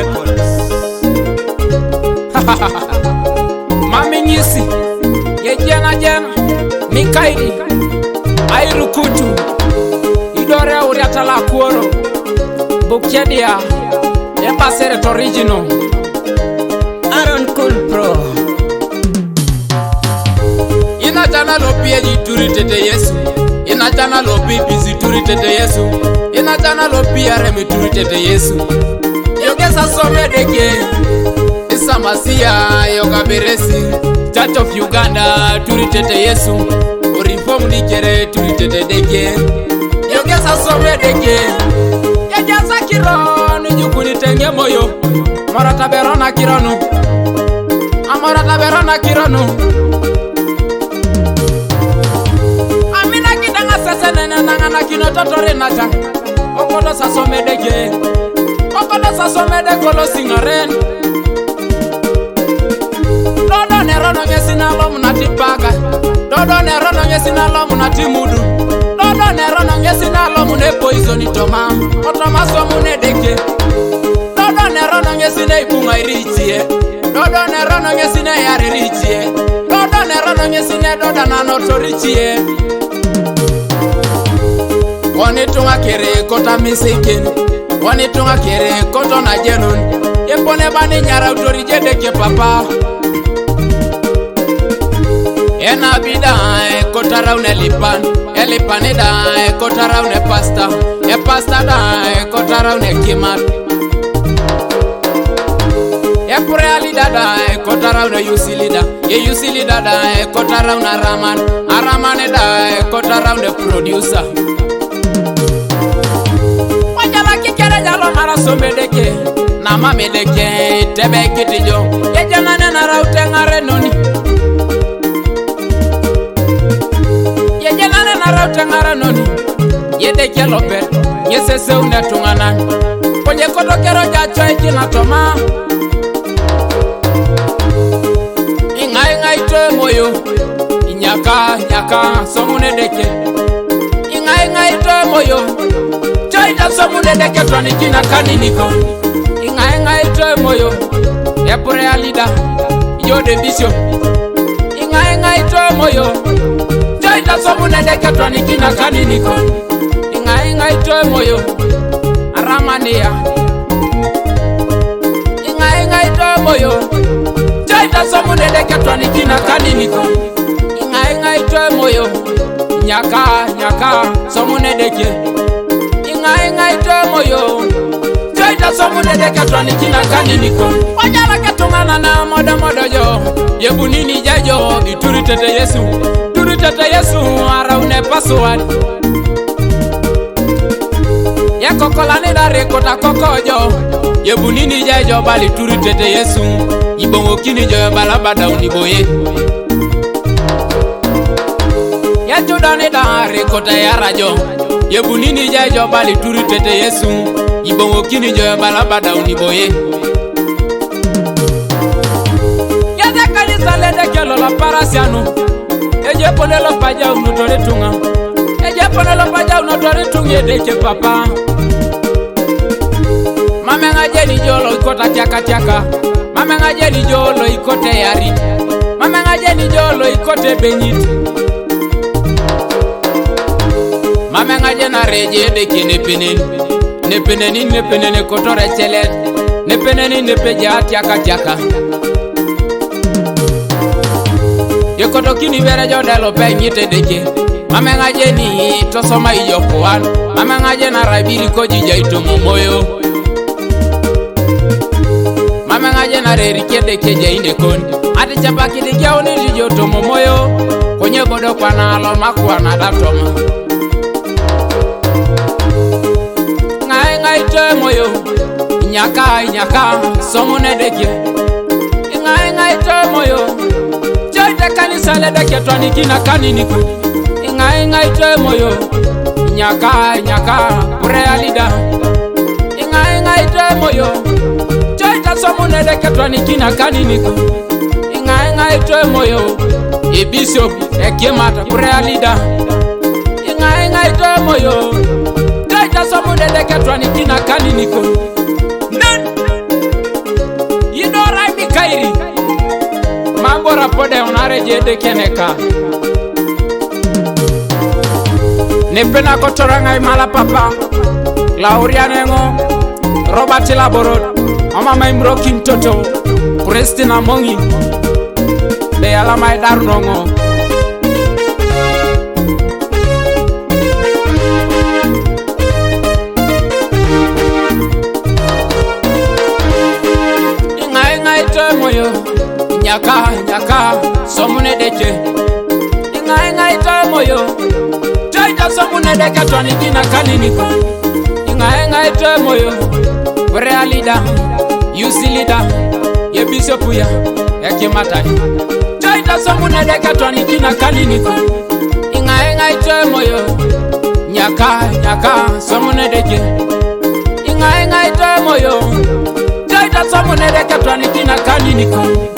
Records. Mami Nyisi, ye jena Mikairi, Airukutu, idore uriatala kuoro, Bukedia, Embaseret original, Airukutu Pro. Ina jana lopi eji turi tete Yesu, ina jana lopi bizi turi tete Yesu, ina jana lopi aremi turi tete Yesu. Yogesa some Edeke, Isa Masia yoga beresi, Church of Uganda turi tete Yesu, Reform nikere turi tete Edeke. Yogesa some Edeke, Yajasa kironu jukuni tenge moyo, Morata berona kironu, Amorata berona kironu. Amina kidanga sasa nana kino totore nacha, Okodo sa some Edeke. Okodo sa some de kolo singaren. Dodo ne rono nyesina lomu na tipaga. Dodo ne rono nyesina lomu na timudu. Dodo ne rono nyesina lomu ne poison itoma. Otoma somu ne Edeke. Dodo ne rono nyesina ipunga irichie. Dodo ne rono nyesina yari richie. Dodo ne rono nyesina doda na notorichie. Wanitunga kere kota misikin. Wanitunga kere koto na jenun. Yepone bani nyara utorije Edeke papa. Ena bida kota raune Elipan eda kota raune pasta. Pasta da kota raune kimat. Pure alida da kota raune yusilida. Yusilida da kota raune Araman eda kota raune producer. Mara some Edeke, Nama Edeke, Tebe Kitijo, Yajana Raute Ngarenoni. Yajana Raute Ngarenoni, Edeke Lopet, Yesese Unatungana, Ponye Kodokero Jacho Kinatoma. Inga ito moyo, Nyaka, Somun Edeke. Inga ito moyo. Ita somu Edeke twanikina kaniniko. Inga ito moyo. Epure alida Yode bisho. Inga ito moyo. Ita somu Edeke twanikina kaniniko. Inga ito moyo. Aramania. Inga ito moyo. Ita somu Edeke twanikina kaniniko. Inga ito moyo. Nyaka somu Edeke. Inga ito moyo. Joita somu Edeke twanikina kaniniko. Wajala ketungana na modo jo. Yebunini jajo ituri tete Yesu. Turi tete Yesu araune password. Kokolani dare kota kokojo. Yebunini jajo bali turi tete Yesu. Ibongo kini jo balabada uniboye. Judani dare kota yarajo. Yebunini jajo bali turi tete Yesu. Ibongo kini jo balabada uniboye. Yaza kanisa Edeke lola parasiano. Eje ponelo paja unotore tunga. Eje ponelo paja unotore tunga Edeke papa. Mamenga jeni jolo ikota tiaka. Mamenga jeni jolo ikote yari. Mamenga jeni jolo ikote benyiti. Mamenga jena reje Edeke nepeneni kotore chelet. Nepeneni nepeja tiaka. Yekoto kini bere jodelo penyite Edeke. Mamenga jeni tosoma ijokuan. Mamenga jena rabiri kojija itomo moyo. Mamenga jena rerike Edeke jainde kondi. Ati chapaki dikia unili jotomo moyo. Konye godo kwa na alon makuwa na datoma. Inga ito moyo. Nyaka somu Edeke. Inga ito moyo. Joita kanisa Edeke twanikina kaniniko. Inga ito moyo. Nyaka pure alida. Inga ito moyo. Joita somu Edeke twanikina kaniniko. Inga ito moyo. Bishop ekemata pure alida. Inga ito moyo. Joita somu Edeke twanikina kaniniko. mare Edeke neka Nepena kotoranga imala papa Laurianengo Robert Laborot Mama maimro kintoto Christina Mongi De ala mai darnongo Moyo nyaka somune Edeke inga ita moyo taita somune Edeke twani kina kaliniko inga ita moyo realida yusilida ye bishop ya kimatai taita somune Edeke twani kina kaliniko inga ita moyo nyaka somune Edeke inga ita moyo Taita somune Edeke twani kina kaliniko